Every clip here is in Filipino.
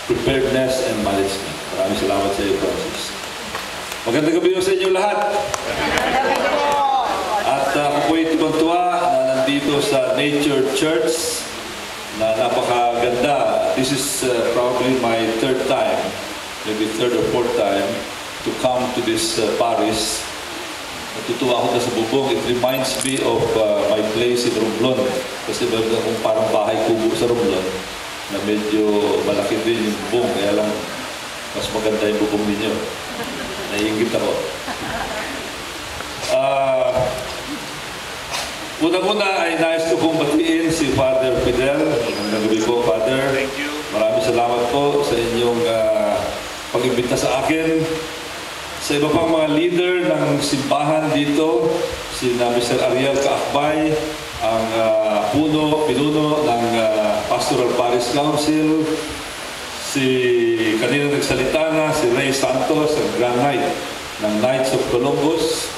preparedness and management. Maraming salamat sa iyo, Francis. Magandang gabi sa inyo lahat. At ako po ituwa na nandito sa Nature Church na napakaganda. This is probably my third time, maybe third or fourth time to come to this parish. Natutuwa ako na sa bubong. It reminds me of my place in Romblon. Kasi meron akong parang bahay kubo sa Romblon na medyo malaki din yung bubong. Kaya lang mas maganda yung bubong ninyo. Naiingit ako. Unang-una ay nais ko pong batiin si Father Fidel. Magandang gabi po, Father. Thank you. Maraming salamat po sa inyong pag-imbita sa akin. Sa iba pang mga leader ng simbahan dito, si Mr. Ariel Kaakbay, ang pinuno ng Pastoral Parish Council, si kanina nagsalita na, si Ray Santos, ang Grand Knight ng Knights of Columbus,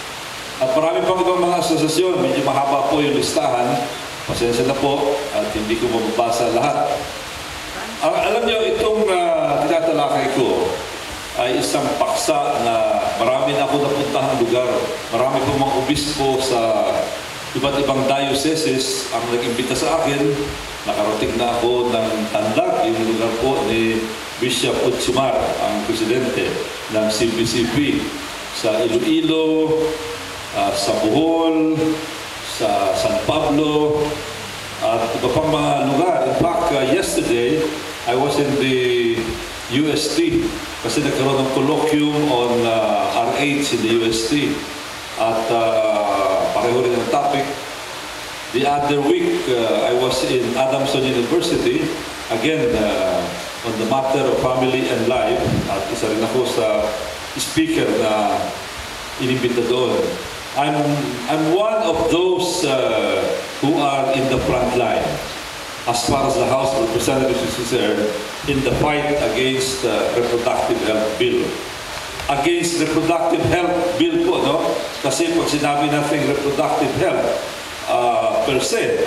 at marami pang ibang mga asosasyon. Medyo mahaba po yung listahan. Pasensya na po at hindi ko mababasa lahat. Alam niyo, itong tinatalakay ko ay isang paksa na marami na ako napuntahang lugar. Marami po mga obispo sa iba't ibang dioceses ang nag-imbita sa akin. Nakarating na ako ng Tandag, yung lugar po ni Bishop Utsumar, ang presidente ng CBCP, sa Iloilo, sa Bohol, sa San Pablo, at iba pang mga lugar. In fact, yesterday, I was in the UST kasi nagkaroon ng colloquium on RH in the UST. At pareho rin ang topic. The other week, I was in Adamson University, again, on the matter of family and life. At isa rin ako sa speaker na inimbita doon. I'm one of those who are in the front line as far as the House of Representatives is concerned in the fight against reproductive health bill. Against reproductive health bill po, no? Kasi pag sinabi natin reproductive health per se,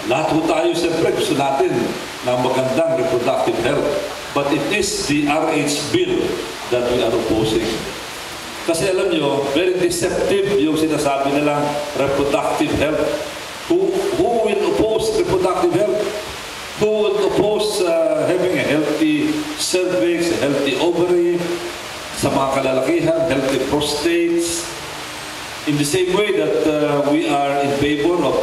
lahat po tayo siyempre gusto natin ng magandang reproductive health. But it is the RH bill that we are opposing. Kasi alam nyo, very deceptive yung sinasabi nilang reproductive health. Who will oppose reproductive health? Who will oppose having a healthy cervix, a healthy ovary, sa mga kalalakihan, healthy prostates? In the same way that we are in favor of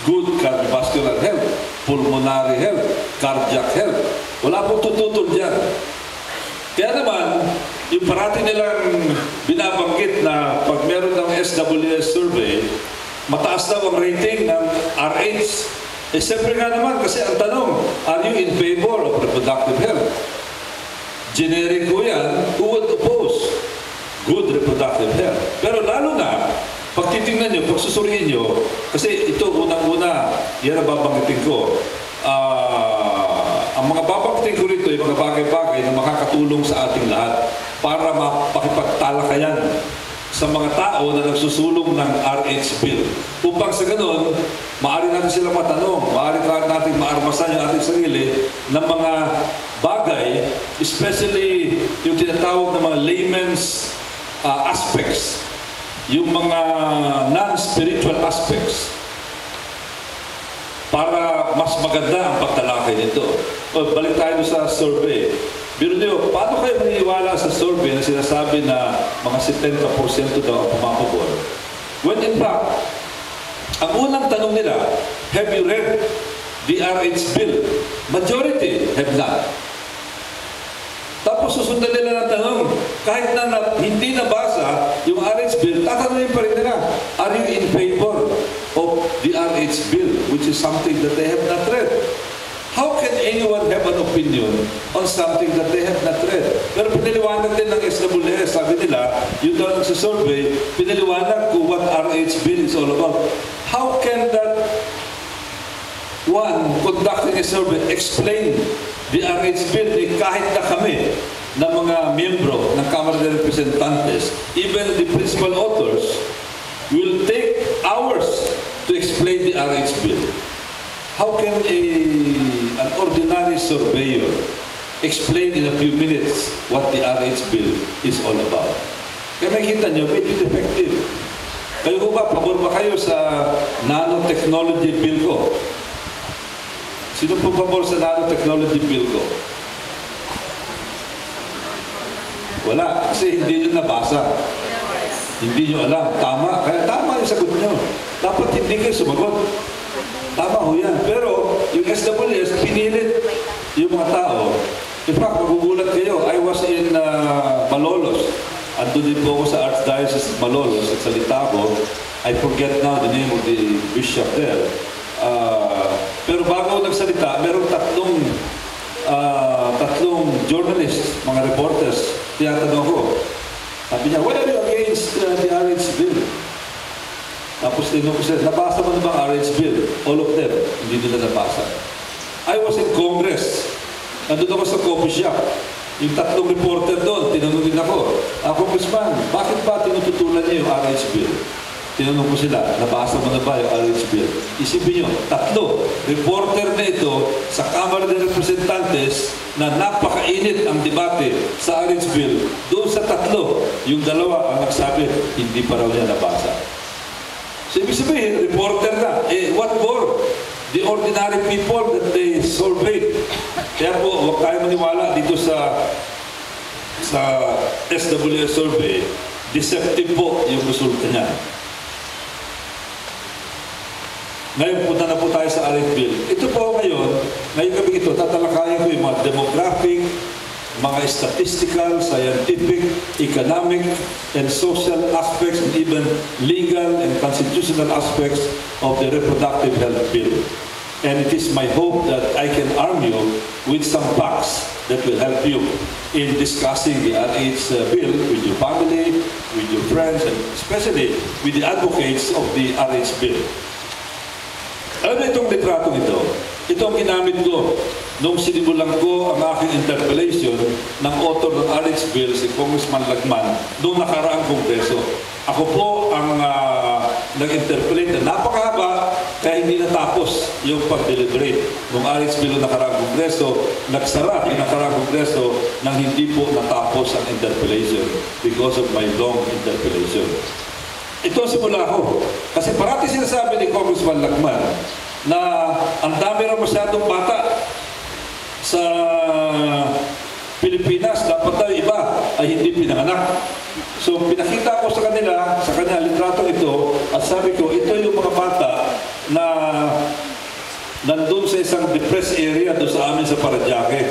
good cardiovascular health, pulmonary health, cardiac health. Wala pong tututol dyan. Kaya naman, yung parati nilang binabanggit na pag meron ng SWS survey, mataas daw ang rating ng RH. Eh, siyempre nga naman, kasi ang tanong, are you in favor of reproductive health? Generic ko yan, who would oppose good reproductive health? Pero lalo na, pag titingnan nyo, pag susuriin nyo, kasi ito, unang-una, yan ang babanggitin ko. Ang mga babanggitin ko rito ay mga bagay-bagay na makakatulong sa ating lahat para mapakipagtalakayan sa mga tao na nagsusulong ng RH bill. Upang sa ganun, maaari natin sila matanong, maaari natin maarmasan yung ating sarili ng mga bagay, especially yung tinatawag ng mga layman's aspects, yung mga non-spiritual aspects, para mas maganda ang pagtalakay nito. Balik tayo sa survey. Biro niyo, paano kayo maniniwala sa survey na sinasabi na mga 70% daw ang pumapabor? When in fact, ang unang tanong nila, have you read the RH bill? Majority have not. Tapos susundan nila ng tanong, kahit na hindi nabasa yung RH bill, tatanungin pa rin nila, are you in favor of the RH bill, which is something that they have not read? How can anyone have an opinion on something that they have not read? Pero pinaliwanag din ng SWS, sabi nila, yun daw sa survey, pinaliwanag ko what RH bill is all about. How can that one conducting a survey explain the RH bill kahit na kami na mga miyembro ng Kamara de Representantes, even the principal authors, will take hours to explain the RH bill. How can an ordinary surveyor explain in a few minutes what the RH bill is all about? Kaya nakikita nyo, medyo defective. Kayo ko ba, pabor ba kayo sa nanotechnology bill ko? Sino po pabor sa nanotechnology bill ko? Wala, kasi hindi nyo nabasa. Hindi nyo alam. Tama. Kaya tama yung sagot nyo. Dapat hindi kayo sumagot. Tama ho yan. Pero yung SWS, pinilit yung mga tao. In fact, magugulat kayo. I was in Malolos. Ando din po ako sa Archdiocese of Malolos. At salita ko, I forget now the name of the bishop there. Pero bago ako nagsalita, meron tatlong journalists, mga reporters, tinatanong ko. Sabi niya, what are you against the RH bill? Tapos tinanong ko sila, nabasa mo na ba ang RH bill? All of them, hindi nila nabasa. I was in Congress. Nandun ako sa coffee shop. Yung tatlong reporter doon, tinanong din ako, Congressman, bakit ba tinututulan niya yung RH bill? Tinanong ko sila, nabasa mo na ba yung RH bill? Isipin nyo, tatlo, reporter na ito sa Kamara ng Representantes na napakainit ang debate sa RH bill. Doon sa tatlo, yung dalawa ang nagsabi, hindi pa raw niya nabasa. So, ibig sabihin, reporter na. What more? The ordinary people that they surveyed. Kaya po, huwag tayo maniwala dito sa SWS survey. Deceptive po yung resulta niya. Ngayon, punta na po tayo sa RH bill. Ito po ngayon gabi ito, tatalakayin ko yung mga demographic, mga statistical, scientific, economic, and social aspects, and even legal and constitutional aspects of the reproductive health bill. And it is my hope that I can arm you with some facts that will help you in discussing the RH bill with your family, with your friends, and especially with the advocates of the RH bill. Alam na itong litratong ito, ito ang ginamit ko nung sinimulan ko ang aking interpellation ng author ng RH bill, si Congressman Lagman, noong nakaraang kongreso. Ako po ang nag-interpellate na napakahaba kaya hindi natapos yung pag-deliberate. Nung RH bill noong nakaraang kongreso, nagsara yung nakaraang kongreso nang hindi po natapos ang interpellation because of my long interpellation. Ito ang simula ko. Kasi parati sinasabi ni Congressman Lagman na ang dami raw masyadong bata sa Pilipinas, dapat daw iba ay hindi pinanganak. So pinakita ko sa kanya litratong ito at sabi ko, ito yung mga bata na nandun sa isang depressed area doon sa amin sa Paranaque.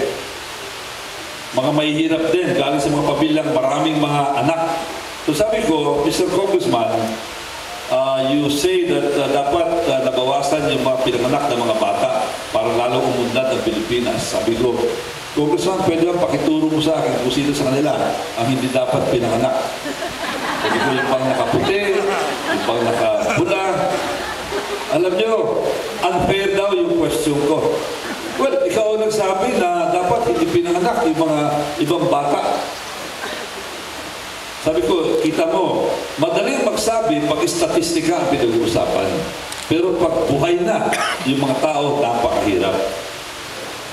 Mga mahihirap din, galing sa mga pabilang maraming mga anak. So sabi ko, Mr. Congressman, you say that dapat nabawasan yung mga pinanganak ng mga bata para lalong umunlad ang Pilipinas. Sabi ko, Congressman, pwede ba pakituro mo sa akin kung sino sa kanila ang hindi dapat pinanganak? Sabi ko, yung pang nakaputi, yung pang nakapula. Alam nyo, unfair daw yung question ko. Well, ikaw ang nagsabi na dapat hindi pinanganak yung mga ibang bata. Sabi ko, kita mo, madaling magsabi pag statistika ang pinag-uusapan. Pero pag buhay na, yung mga tao, napakahirap.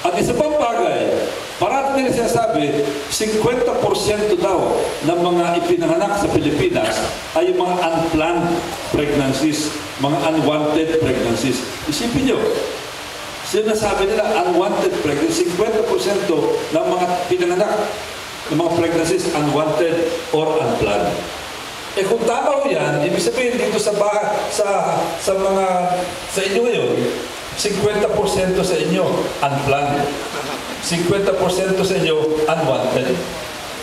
At isa pang bagay, parati nila sinasabi, 50% daw ng mga ipinanganak sa Pilipinas ay yung mga unplanned pregnancies, mga unwanted pregnancies. Isipin nyo, sinasabi nila unwanted pregnancy, 50% ng mga pinanganak ng mga pregnancies unwanted or unplanned. Kung tama ko yan, ibig sabihin dito sa inyo ngayon, 50% sa inyo unplanned, 50% sa inyo unwanted.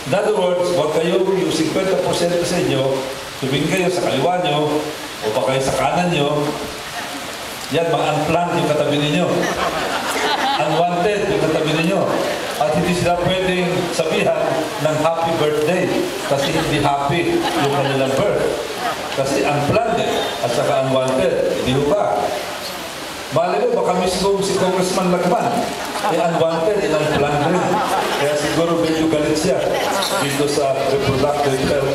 In other words, huwag kayo yung 50% sa inyo, tumingin kayo sa kaliwa nyo o pa kayo sa kanan nyo, yan, mga unplanned yung katabi ninyo. Unwanted yung katabi ninyo. At hindi sila pwedeng sabihan ng happy birthday kasi hindi happy yung kanilang birth. Kasi unplanned at saka unwanted. Hindi ba? Malay mo, baka mismo si Congressman Lagman unwanted and unplanned rin. Kaya siguro medyo galit siya dito sa reproductive health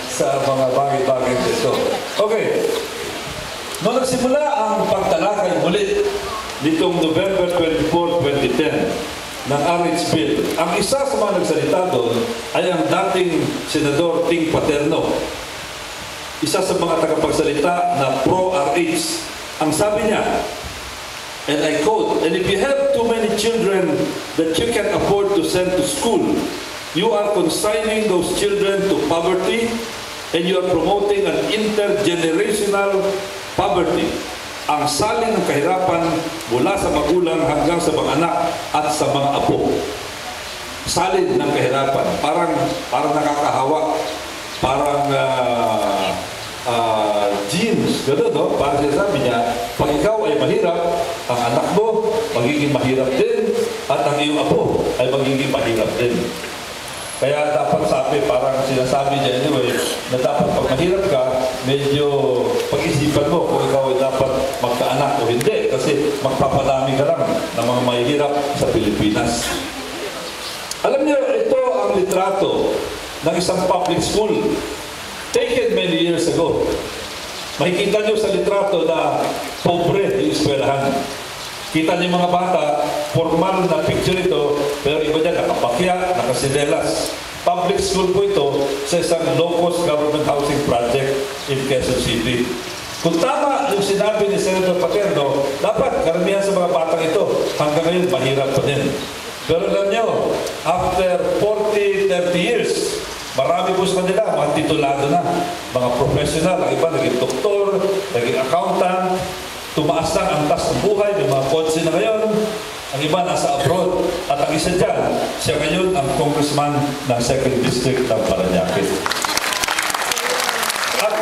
sa mga bagay-bagay dito. Okay. Noong nagsimula ang pagtalakay muli nitong November 24, 2010 ng RH Bill. Ang isa sa mga nagsalita doon ay ang dating Senador Ting Paterno. Isa sa mga tagapagsalita na pro-RH. Ang sabi niya, and I quote, "And if you have too many children that you can afford to send to school, you are consigning those children to poverty and you are promoting an intergenerational poverty." Ang salin ng kahirapan mula sa magulang hanggang sa mga anak at sa mga apo. Salin ng kahirapan. Parang nakakahawa. Parang genes, gano'n, no? Parang sinasabi niya, pag ikaw ay mahirap, ang anak mo magiging mahirap din at ang iyong apo ay magiging mahirap din. Kaya dapat sabi, parang sinasabi niya anyway, na dapat pag mahirap ka, medyo pag-isipan mo kung ikaw ay dapat magkaanak o hindi. Kasi magpapadami ka lang ng mga mahihirap sa Pilipinas. Alam niyo, ito ang litrato ng isang public school taken many years ago. Makikita niyo sa litrato na pobre yung eskwelahan. Kita niyo mga bata, formal na picture ito, pero iba dyan, nakapakya, nakasinelas. Public school po ito sa isang low-cost government housing project in Quezon City. Kung tama yung sinabi ni Senator Paterno, dapat karamihan sa mga batang ito, hanggang ngayon, mahirap pa din. Pero alam niyo, after 40, 30 years, marami po sa kanila, mga titulado na, mga professional, ang iba naging doktor, naging accountant, tumaas na ang antas ng buhay, may mga kotse na ngayon, ang iba nasa abroad, at ang isa dyan, siya ngayon ang congressman ng 2nd District ng Paranaque. At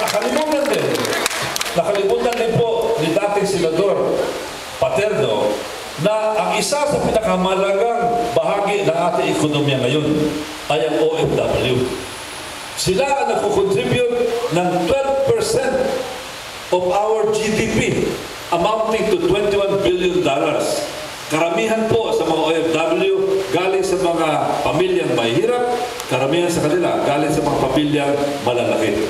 nakalimutan din po ni dating Senador Paterno na ang isa sa pinakamalagang bahagi ng ating ekonomiya ngayon ay ang OFW. Sila ang nagkukontribute ng 12% of our GDP, amounting to $21 billion. Karamihan po sa mga OFW galing sa mga pamilyang mahihirap, karamihan sa kanila galing sa mga pamilyang malalaki.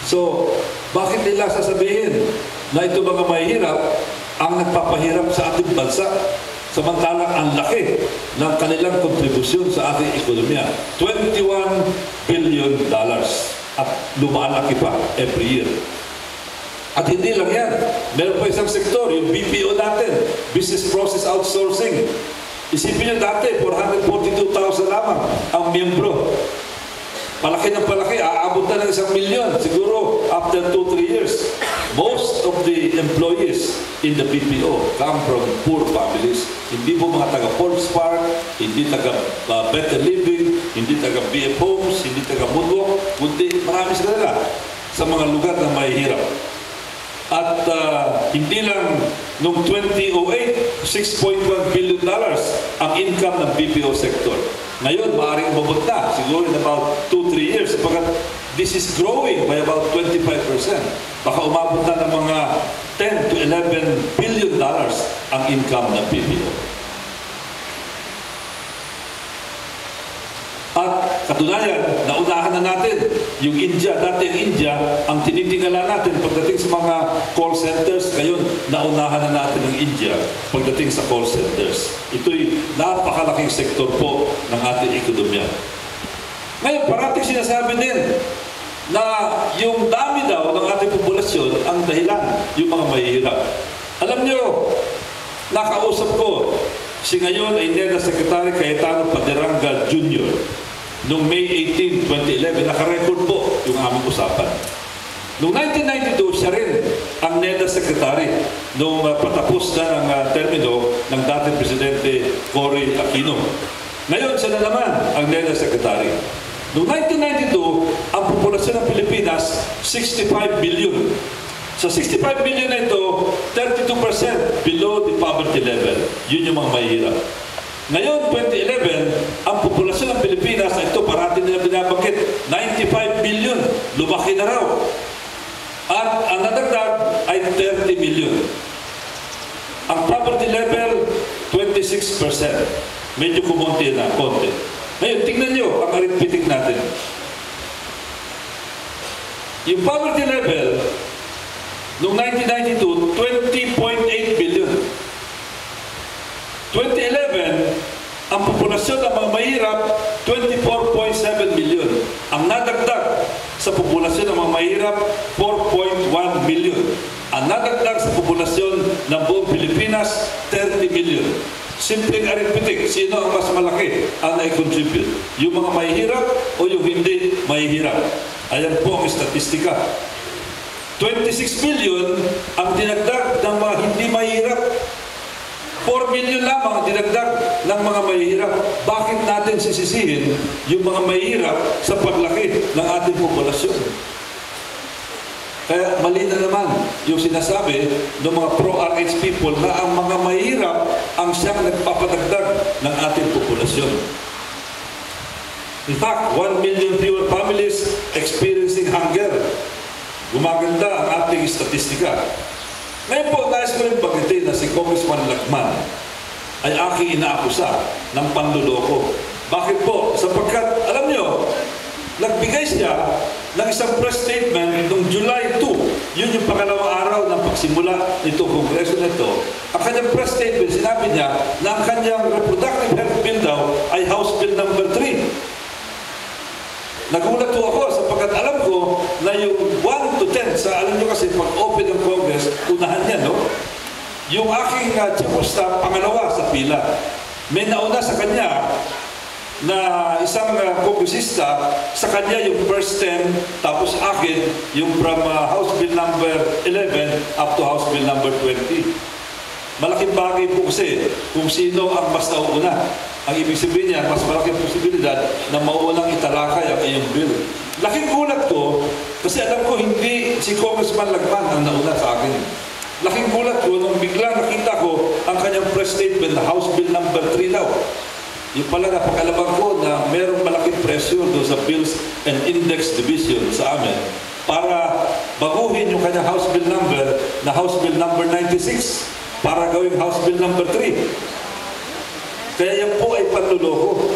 So, bakit nila sasabihin na ito mga mahihirap ang nagpapahirap sa ating bansa? Samantalang ang laki ng kanilang kontribusyon sa ating ekonomiya. $21 billion at lumalaki pa every year. At hindi lang yan. Meron pa isang sektor, yung BPO natin, Business Process Outsourcing. Isipin nyo dati, 442,000 lamang ang miyembro. Palaki ng palaki, aabot na ng 1 milyon. Siguro, after 2-3 years. Most of the employees in the BPO come from poor families. Hindi po mga taga-Forbes Park, hindi taga-Better Living, hindi taga-BF Homes, hindi taga-Moonwalk, kundi marami sa kanila sa mga lugar na mahihirap. At hindi lang noong 2008, $6.1 billion ang income ng BPO sector. Ngayon, maaaring umabot na, siguro in about 2-3 years. Pagkat this is growing by about 25%. Baka umabot na ng mga $10 to $11 billion ang income ng BPO. At katunayan, naunahan na natin yung India, dati yung India, ang tinitingala natin pagdating sa mga call centers, ngayon naunahan na natin ang India pagdating sa call centers. Ito'y napakalaking sektor po ng ating ekonomiya. Ngayon, parating sinasabi din na yung dami daw ng ating populasyon ang dahilan, yung mga mahihirap. Alam nyo, nakausap ko, si ngayon ay NEDA Secretary Cayetano Paderanga Jr. Noong May 18, 2011, nakarecord po yung aming usapan. Noong 1992, siya rin ang NEDA Secretary noong patapos na ng termino ng dating Presidente Cory Aquino. Ngayon, siya na naman ang NEDA Secretary. Noong 1992, ang populasyon ng Pilipinas, 65 million. Sa 65 million na ito, 32% below the poverty level. Yun yung mga mahihirap. Ngayon, 2011, ang populasyon ng Pilipinas, ito parati nila binabanggit, 95 million. Lumaki na raw. At ang nadagdag ay 30 million. Ang poverty level, 26%. Medyo kumonti na, konti. Ngayon, tingnan nyo ang arithmetic natin. Yung poverty level, noong 1992, 20.8 billion. mahirap, 24.7 million. Ang nadagdag sa populasyon ng mga mahirap, 4.1 million. Ang nadagdag sa populasyon ng buong Pilipinas, 30 million. Simpleng arithmetic, sino ang mas malaki ang na-contribute? Yung mga mahihirap o yung hindi mahihirap? Ayan po ang statistika. 26 million ang dinagdag ng mga hindi mahihirap. 4 million lamang ang dinagdag ng mga mahihirap. Bakit natin sisisihin yung mga mahihirap sa paglaki ng ating populasyon? Kaya mali na naman yung sinasabi ng mga pro-RH people na ang mga mahihirap ang siyang nagpapadagdag ng ating populasyon. In fact, 1 million fewer families experiencing hunger. Gumaganda ang ating statistika. Ngayon po, nais ko rin bagitin na si Congressman Lagman ay aking inaakusa ng panluloko. Bakit po? Sapagkat, alam nyo, nagbigay siya ng isang press statement noong July 2. Yun yung pangalawang araw ng pagsimula nito kongreso nito. Ang kanyang press statement, sinabi niya na ang kanyang reproductive health bill daw ay House Bill number 3. Nagulat po ako sapagkat alam ko na yung 1 to 10, alam nyo kasi pag open ng Congress, unahan niya, no? Yung aking chief of staff, pangalawa sa pila. May nauna sa kanya na isang kongresista, sa kanya yung first 10, tapos akin yung from House Bill number 11 up to House Bill number 20. Malaking bagay po kasi kung sino ang mas nauuna. Ang ibig sabihin niya, mas malaking posibilidad na mauunang italakay ang iyong bill. Laking gulat ko, kasi alam ko hindi si Congressman Lagman ang nauna sa akin. Laking gulat ko nung biglang nakita ko ang kanyang press statement na House Bill number 3 daw. Yung pala napakalaban ko na mayroong malaking pressure doon sa Bills and Index Division sa amin para baguhin yung kanyang House Bill number na House Bill number 96 para gawing House Bill number 3. Kaya yan po ay panluloko.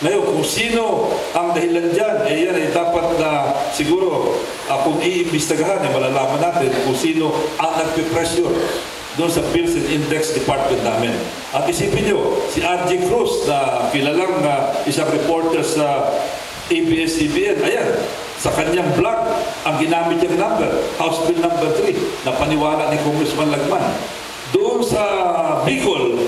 Ngayon, kung sino ang dahilan dyan, yan ay dapat na siguro kung iimbestagahan, malalaman natin kung sino ang nagpipressure doon sa Bills and Index Department namin. At isipin nyo, si R.J. Cruz na kilalang isang reporter sa ABS-CBN, ayan, sa kanyang blog, ang ginamit niyang number, House Bill number 3, na paniwala ni Congressman Lagman. Doon sa Bicol,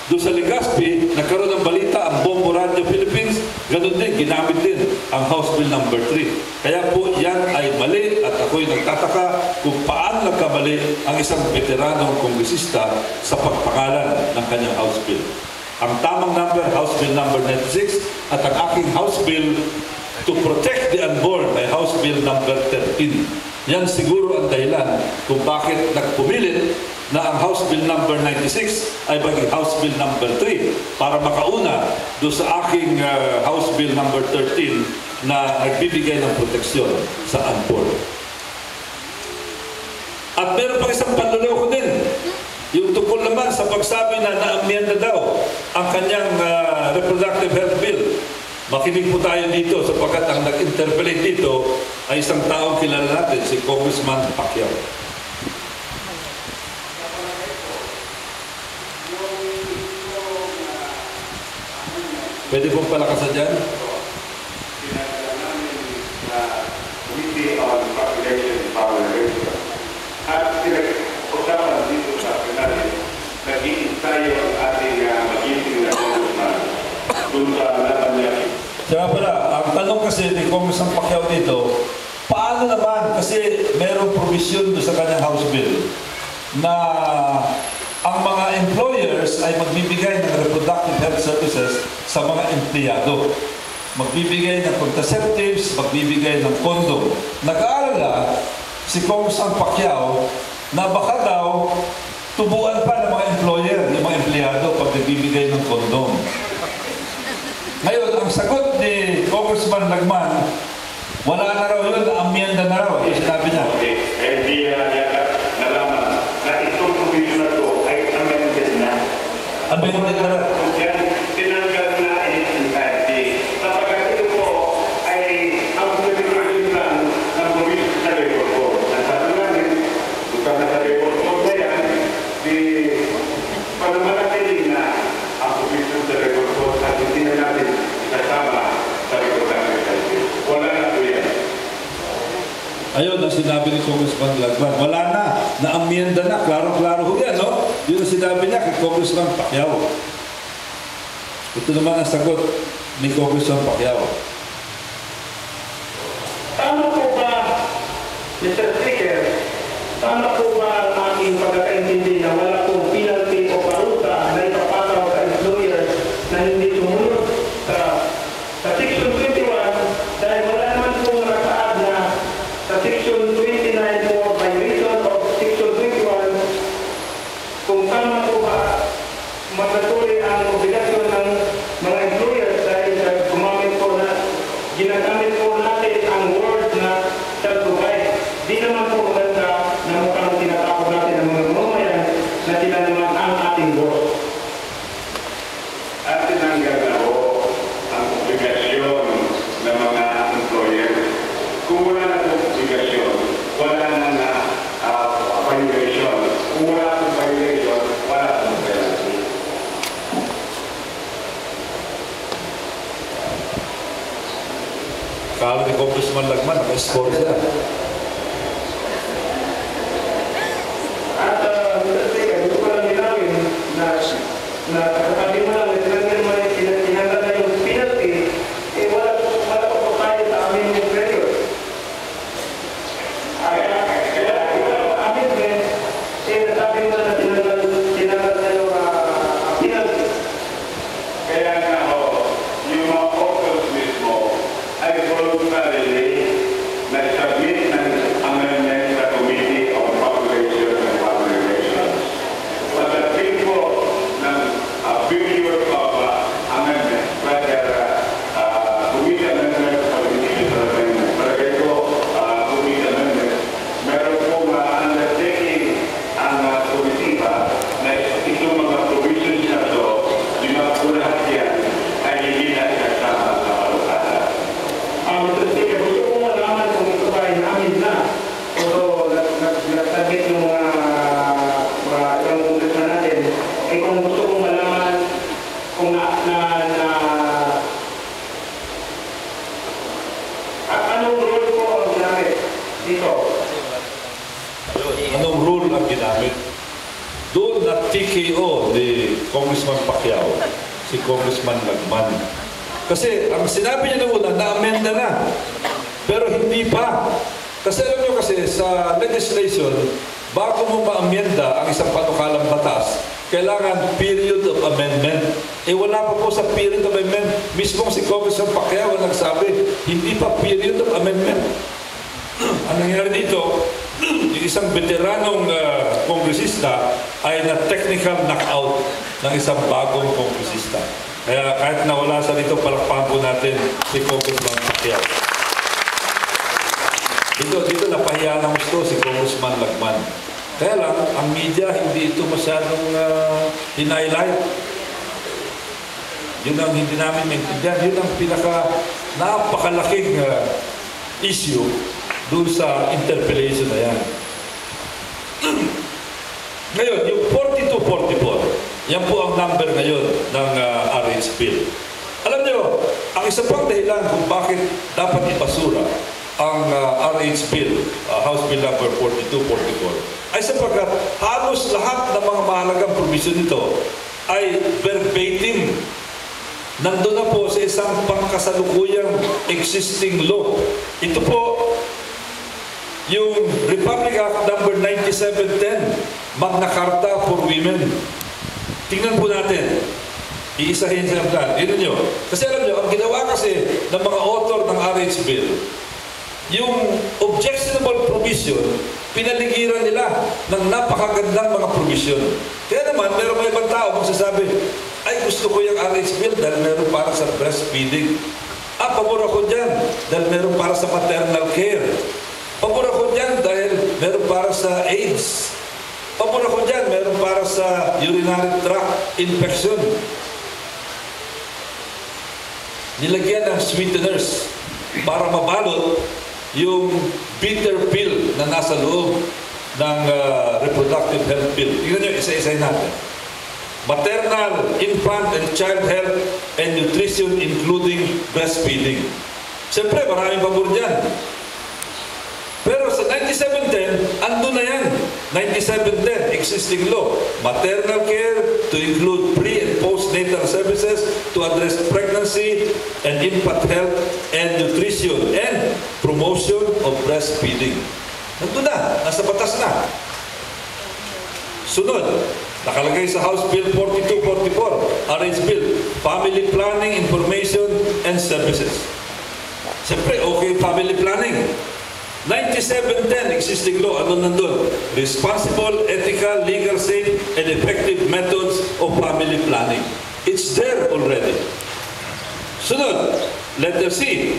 doon sa Legazpi, nagkaroon ng balita ang Bombo Radio Philippines, ganun din, ginamit din ang House Bill number 3. Kaya po yan ay mali at ako'y nagtataka kung paano nagkamali ang isang veteranong kongresista sa pagpangalan ng kanyang House Bill. Ang tamang number, House Bill number 96, at ang aking House Bill to protect the unborn ay House Bill number 13. Yan siguro ang dahilan kung bakit nagpumilit na ang House Bill number 96 ay maging House Bill number 3 para makauna doon sa aking House Bill number 13 na nagbibigay ng proteksyon sa unborn. At meron pang isang panluloko din. Yung tungkol naman sa pagsabi na naamyenda daw ang kanyang reproductive health bill. Makinig po tayo dito sapagkat ang nag-interpellate dito ay isang taong kilala natin, si Congressman Pacquiao. Pwede pong palakasan dyan? Pinagdala namin na Committee on Population and Power. At pinag-usapan dito sa Paranaque, naging tayo ang ating magiging na Congressman doon sa laban niya. Kaya pala, ang tanong kasi ni Congressman Pacquiao dito, paano naman, kasi mayroong provision doon sa kanyang House Bill na ang mga employers ay magbibigay ng reproductive health services sa mga empleyado. Magbibigay ng contraceptives, magbibigay ng condom. Nag-aalala si Congressman Pacquiao na baka daw tubuan pa ng mga employer, ng mga empleyado pag nagbibigay ng condom. Ngayon, ang sagot ni Congressman Lagman, wala na raw yun, amyenda na raw. Yung sinabi niya. Hindi yata nalaman na itong provision na ito ay amended na. Amended na raw. Tinanggal na in entirety. Sapagkat ito po ay ang provision plan ng provision sa labor code. Ang sabi namin, bukan na sa labor code na yan, di panamanatili na ang provision sa labor code at hindi na natin sinabi ni Congressman Lagman. Wala na, na-amyenda na, klaro-klaro ho yan, no? Yun ang sinabi niya kay Congressman Pacquiao. Ito naman ang sagot ni Congressman Pacquiao. Tama po ba, Mr. Speaker, tama po ba ang aking pagkakaintindi na wala pong penalty o parusa na ipapataw sa employer na hindi sumunod sa Section 21 dahil wala naman pong nakasaad na sa Section 29 for violation of Section 21 kung tama po ba mandatory ang obligasyon ng mga employers dahil gumamit po na ginagamit po natin ang word na self-provide. Di naman po maganda na mukhang tinatawag natin ang mga mamamayan na sila naman ang ating boss. At tinanggal na po ang obligasyon ng mga employer. Kung wala na po obligasyon, wala na violation. Kung wala po violation, wala po penalty. Kala ni Congressman Lagman, naka-score siya. At Mr. Speaker, gusto ko lang nilawin na katabi mo lang, tinanggal na yung penalty, eh wala pa po tayo sa amin yung period. Amin din, eh nasabi mo na tinanggal na yung penalty. Kaya nga ho, yung mga officers mismo ay voluntarily nag-submit ng amendment sa Committee on Population and Family Relations. Pagdating po ng period of amendment, rather Committee amendment sa Committee on Amendment, palagay ko Committee amendment, meron po undertaking ang komitiba na itong mga provisions na ito, di ba po lahat yan ay hindi na ikasama sa kalukala. Mr. Speaker, gusto ko malaman kung ito ba ay namin na. Although, nagsabit yung mga ibang congressman natin, eh kung gusto kong malaman kung anong role ko ang ginamit dito. Anong rule ang ginamit? Doon na TKO ni Congressman Pacquiao, si Congressman Lagman. Kasi ang sinabi niya noong una, na-amenda na. Pero hindi pa. Kasi alam niyo kasi sa legislation, bago mo ma-amenda ang isang panukalang batas, kailangan period of amendment. Eh wala pa po sa period of amendment. Mismo si Congressman Pacquiao ang nagsabi, hindi pa period of amendment. Ang nangyari dito, yung isang veteranong kongresista ay na-technical knockout ng isang bagong kongresista. Kaya kahit nawala sa dito, palakpakan po natin si Congressman Pacquiao. Dito napahiya ng gusto si Congressman Lagman. Kaya lang, ang media hindi ito masyadong hinighlight. Yun ang hindi namin maintindihan. Yun ang napakalaking issue doon sa interpellation na yan. Ngayon, yung 4244, yan po ang number ngayon ng RH bill. Alam niyo, ang isa pang dahilan kung bakit dapat ipasura ang RH bill, House Bill number 4244, ay sapagkat halos lahat ng mga mahalagang provision nito ay verbatim nandun na po sa isang pangkasalukuyang existing law. Ito po yung Republic Act number 9710, Magna Carta for Women. Tingnan po natin. Iisahin sa plan. Tignan nyo. Kasi alam nyo, ang ginawa kasi ng mga author ng RH Bill, yung objectionable provision, pinaligiran nila ng napakagandang mga provision. Kaya naman, meron may ibang tao magsasabi, ay gusto ko yung RH Bill dahil meron para sa breastfeeding. Pabor ako dyan dahil meron para sa maternal care. Pabor ako dyan dahil meron para sa AIDS. Pabor ako dyan, meron para sa urinary tract infection. Nilagyan ng sweeteners para mabalot yung bitter pill na nasa loob ng reproductive health bill. Tingnan nyo, isa-isahin natin. Maternal, infant, and child health and nutrition including breastfeeding. Siyempre, maraming pabor dyan. Pero sa 9710, ando na yan. 9710, existing law. Maternal care to include pre- and postnatal services to address pregnancy and infant health and nutrition and promotion of breastfeeding. Nandun na, nasa batas na. Sunod, nakalagay sa House Bill 4244, RH Bill, Family Planning, Information and Services. Siyempre, okay, family planning. 9710, existing law, ano nandun? Responsible, ethical, legal, safe, and effective methods of family planning. It's there already. Sunod, letter C,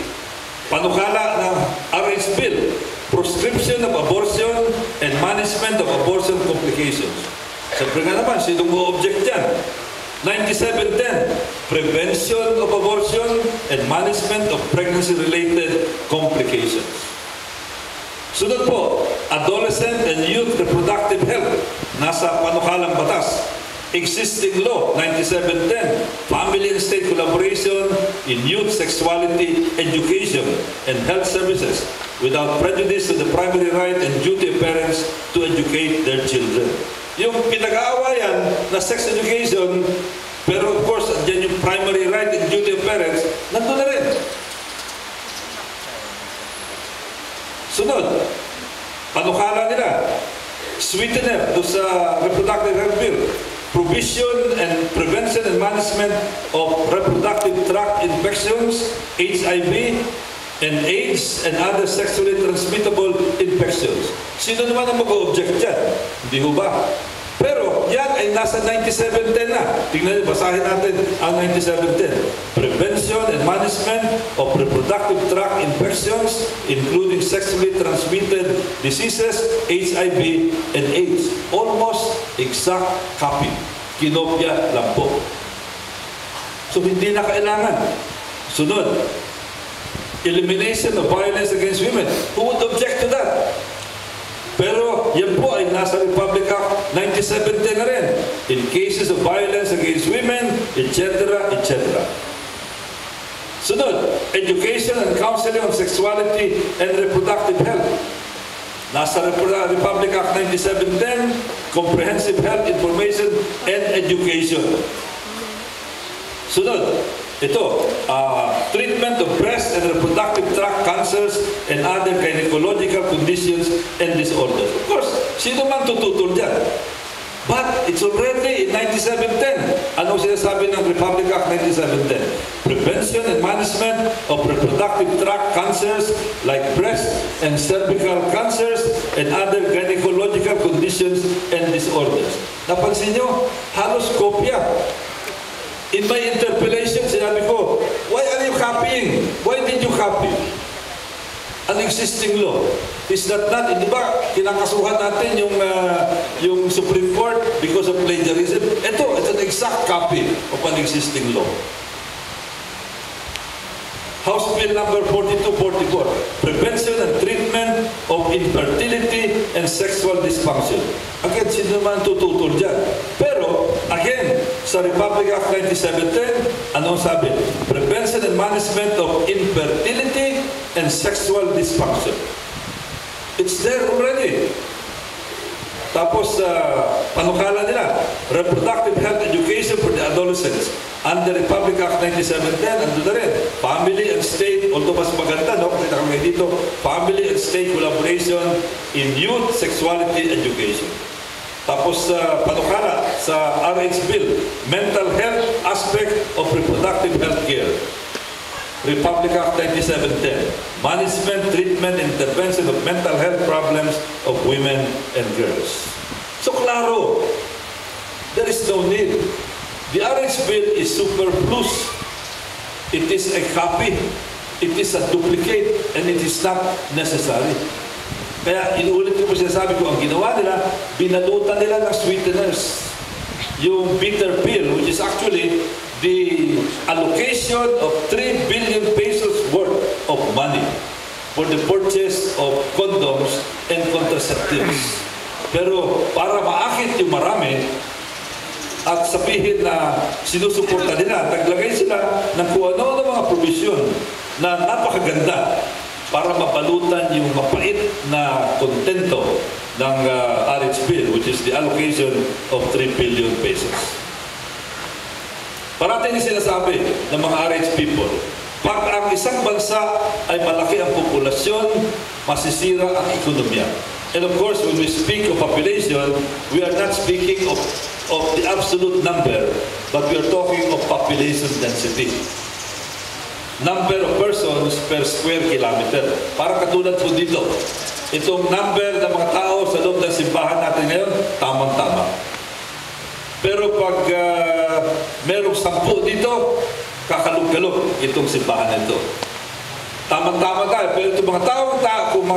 panukala ng RH Bill, Proscription of Abortion and Management of Abortion Complications. Siyempre nga naman, sinong mo-object dyan? 9710, Prevention of Abortion and Management of Pregnancy-Related Complications. Sunod po, Adolescent and Youth Reproductive Health, nasa panukalang batas. Existing law, 9710, Family and State Collaboration in Youth Sexuality Education and Health Services without prejudice to the primary right and duty of parents to educate their children. Yung pinag-aawayan na sex education, pero of course, andyan yung primary right and duty of parents, nandun na rin. Sunod, panukala nila, sweetener do sa reproductive health bill, provision and prevention and management of reproductive tract infections, HIV, and AIDS and other sexually transmittable infections. Sino naman ang mag-object dyan? Hindi ho ba? Pero yan ay nasa 9710 na. Tingnan niyo, basahin natin ang 9710. Prevention and management of reproductive tract infections, including sexually transmitted diseases, HIV, and AIDS. Almost exact copy. Kinopya lang po. So hindi na kailangan. Sunod, elimination of violence against women. Who would object to that? Pero yan po ay nasa Republic Act 9710 na rin. In cases of violence against women, etc., etc. Sunod, education and counseling on sexuality and reproductive health. Nasa Republic Act 9710, comprehensive health information and education. Sunod, ito, treatment of breast and reproductive tract cancers and other gynecological conditions and disorders. Of course, sino man tututol dyan? But it's already in 9710. Anong sinasabi ng Republic Act 9710? Prevention and management of reproductive tract cancers like breast and cervical cancers and other gynecological conditions and disorders. Napansin nyo, halos kopya. In my interpellation, sinabi ko, why are you copying? Why did you copy an existing law? Is that not, di ba, kinakasuhan natin yung Supreme Court because of plagiarism? Ito, it's an exact copy of an existing law. House Bill number 4244, Prevention and Treatment of Infertility and Sexual Dysfunction. Again, sino naman tututol dyan? Pero, again, sa Republic Act 9710, anong sabi? Prevention and Management of Infertility and Sexual Dysfunction. It's there already. Tapos, panukala nila, Reproductive Health Education for the Adolescents. Under Republic Act 9710, ando na rin. Family and State, although mas maganda, no? Kasi nakamay dito, Family and State Collaboration in Youth Sexuality Education. Tapos, panukala sa RH Bill, Mental Health Aspect of Reproductive Health Care. Republic Act 9710, Management, Treatment, Intervention of Mental Health Problems of Women and Girls. So, klaro, there is no need. The RH Bill is superfluous. It is a copy, it is a duplicate, and it is not necessary. Kaya inuulit ko po sinasabi ko, ang ginawa nila, binalutan nila ng sweeteners. Yung bitter pill, which is actually the allocation of 3 billion pesos worth of money for the purchase of condoms and contraceptives. Pero para maakit yung marami at sabihin na sinusuporta nila, naglagay sila ng kung ano ng mga provision na napakaganda. para mabalutan yung mapait na kontento ng RH bill, which is the allocation of 3 billion pesos. Parating sinasabi ng mga RH people, pag ang isang bansa ay malaki ang populasyon, masisira ang ekonomiya. And of course, when we speak of population, we are not speaking of the absolute number, but we are talking of population density. Number of persons per square kilometer. Para katulad po dito, itong number ng mga tao sa loob ng simbahan natin ngayon, tamang-tama. Pero pag merong 10 dito, kakalog-kalog itong simbahan nito. Tamang-tama tayo. Pero itong mga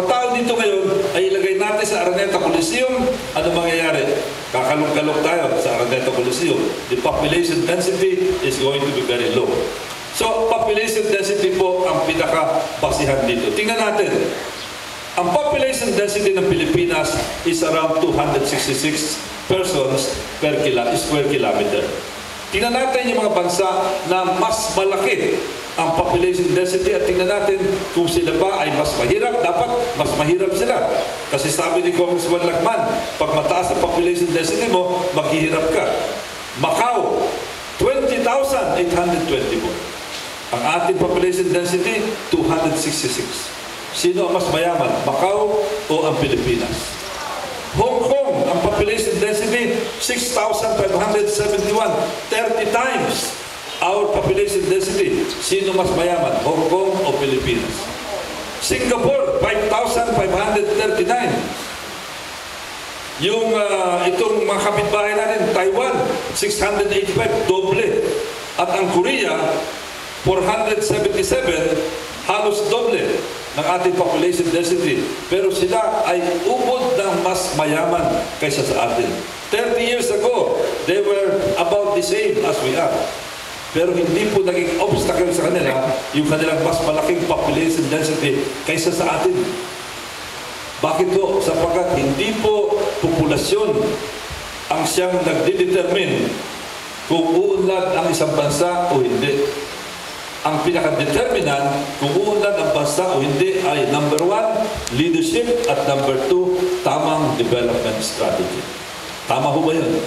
tao dito ngayon ay ilagay natin sa Araneta Coliseum, ano mangyayari? Kakalog-kalog tayo sa Araneta Coliseum. The population density is going to be very low. So, population density po ang pinaka-basihan dito. Tingnan natin. Ang population density ng Pilipinas is around 266 persons per square kilometer. Tingnan natin yung mga bansa na mas malaki ang population density at tingnan natin kung sila ba ay mas mahirap. Dapat mas mahirap sila. Kasi sabi ni Congressman Lagman, pag mataas ang population density mo, maghihirap ka. Macau, 20,820 po. Ang ating population density, 266. Sino ang mas mayaman? Macau o ang Pilipinas? Hong Kong, ang population density, 6,571. 30 times our population density. Sino mas mayaman? Hong Kong o Pilipinas? Singapore, 5,539. Yung itong mga kapitbahay natin, Taiwan, 685, doble. At ang Korea, 477, halos doble ng ating population density. Pero sila ay ubod ng mas mayaman kaysa sa atin. 30 years ago, they were about the same as we are. Pero hindi po naging obstacle sa kanila yung kanilang mas malaking population density kaysa sa atin. Bakit po? Sapagkat hindi po populasyon ang siyang nagdidetermine kung uunlad ang isang bansa o hindi. Ang pinaka-determinant kung uunlad ang bansa o hindi ay number 1, leadership, at number 2, tamang development strategy. Tama ho ba yun?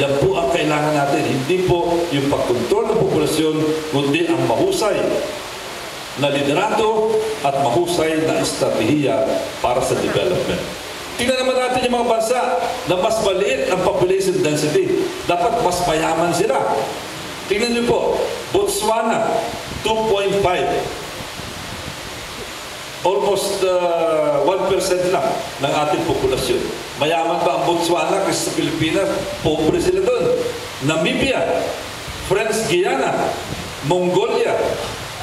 Yan po ang kailangan natin. Hindi po yung pagkontrol ng populasyon, kundi ang mahusay na liderato at mahusay na estratehiya para sa development. Tingnan naman natin yung mga bansa na mas maliit ang population density. Dapat mas mayaman sila. Tingnan niyo po, Botswana, 2.5. Almost 1% lang ng ating populasyon. Mayaman ba ang Botswana kasi sa Pilipinas? Pobre sila doon. Namibia, French Guiana, Mongolia,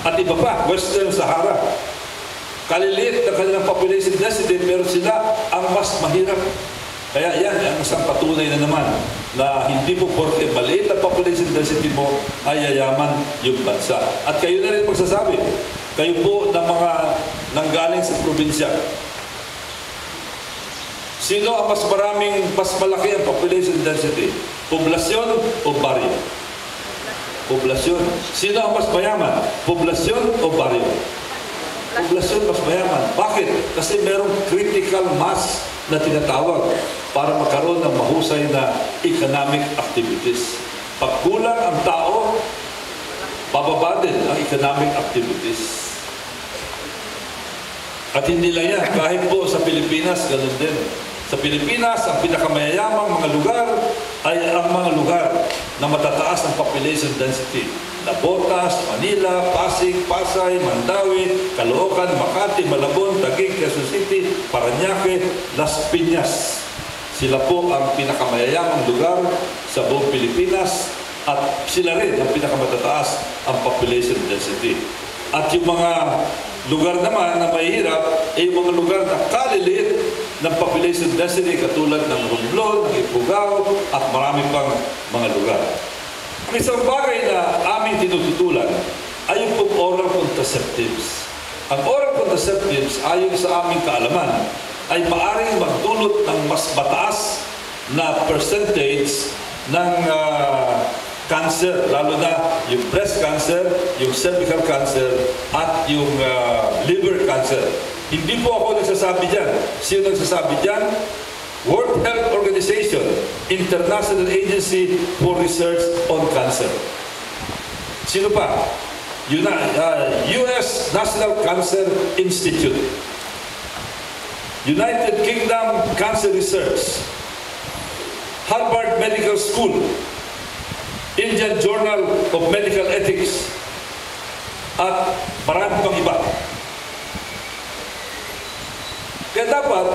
at iba pa, Western Sahara. Kaliliit na kanilang population density, pero sila ang mas mahirap. Kaya yan ang isang patunay na naman na hindi po porke maliit ang population density mo ay yayaman yung bansa. At kayo na rin magsasabi, kayo po ng mga nanggaling sa probinsya. Sino ang mas malaki ang population density? Poblasyon o baryo? Poblasyon. Sino ang mas mayaman? Poblasyon o baryo? Poblasyon mas mayaman. Bakit? Kasi merong critical mass na tinatawag para magkaroon ng mahusay na economic activities. Pag kulang ang tao, bababa din ang economic activities. At hindi lang yan, kahit po sa Pilipinas, ganun din. Sa Pilipinas, ang pinakamayayamang mga lugar ay ang mga lugar na matataas ang population density. Nabotas, Manila, Pasig, Pasay, Mandawi, Caloocan, Makati, Malabon, Taguig, Quezon City, Paranaque, Las Pinas. Sila po ang pinakamayayamang lugar sa buong Pilipinas at sila rin ang pinakamatataas ang population density. At yung mga lugar naman na mahirap ay yung mga lugar na kaliliit ng population density katulad ng Romblon, ng Ifugao at marami pang mga lugar. Ang isang bagay na aming tinututulan ay yung oral contraceptives. Ang oral contraceptives, ayon sa aming kaalaman, ay maaaring magdulot ng mas mataas na percentage ng cancer, lalo na yung breast cancer, yung cervical cancer, at yung liver cancer. Hindi po ako nagsasabi dyan. Sino nagsasabi dyan? World Health Organization, International Agency for Research on Cancer. Sino pa? US National Cancer Institute, United Kingdom Cancer Research, Harvard Medical School, Indian Journal of Medical Ethics, at marami pang iba. Kaya dapat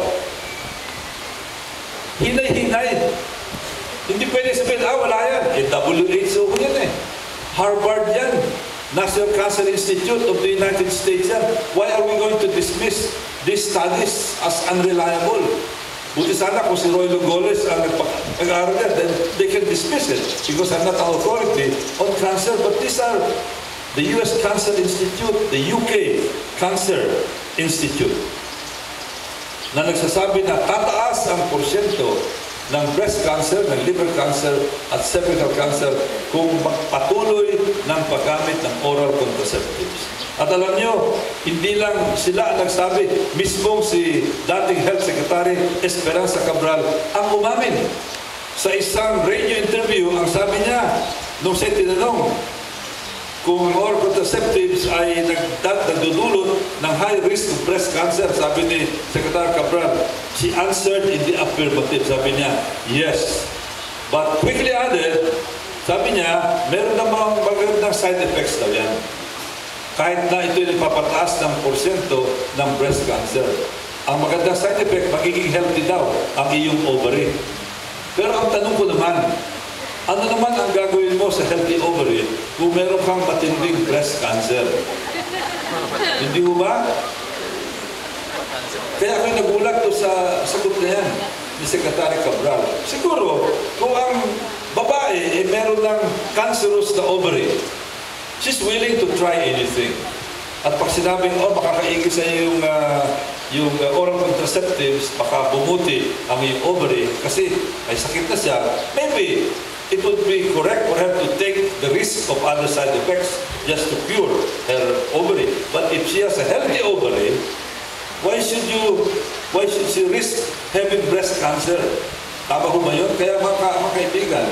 hinay-hinay. Hindi pwede sabihin, wala yan. WHO yan eh. Harvard yan. National Cancer Institute of the United States yan. Why are we going to dismiss these studies as unreliable? Buti sana kung si Roilo Golez ang nag-aaral yan, then they can dismiss it because I'm not an authority on cancer. But these are the US Cancer Institute, the UK Cancer Institute, na nagsasabi na tataas ang porsyento ng breast cancer, ng liver cancer, at cervical cancer kung patuloy ng paggamit ng oral contraceptives. At alam nyo, hindi lang sila ang nagsabi, mismo si dating Health Secretary Esperanza Cabral ang umamin. Sa isang radio interview, ang sabi niya, nung siya tinanong, kung oral contraceptives ay nagdudulot ng high risk of breast cancer, sabi ni Secretary Cabral, she answered in the affirmative. Sabi niya, yes. But quickly added, sabi niya, meron namang magandang side effects daw yan. Kahit na ito yung papataas ng porsyento ng breast cancer. Ang magandang side effect, magiging healthy daw ang iyong ovary. Pero ang tanong ko naman, ano naman ang gagawin mo sa healthy ovary kung meron kang matinding breast cancer? Hindi mo ba? Kaya ako'y nagulat to sa sagot na yan ni Secretary Cabral. Siguro, kung ang babae meron ng cancerous na ovary, she's willing to try anything. At pag sinabing, makakaigi sa iyo yung oral contraceptives, baka bumuti ang iyong ovary kasi ay sakit na siya, maybe it would be correct for her to take the risk of other side effects just to cure her ovary. But if she has a healthy ovary, why should she risk having breast cancer? Tama ko ba yun? Kaya mga kaibigan,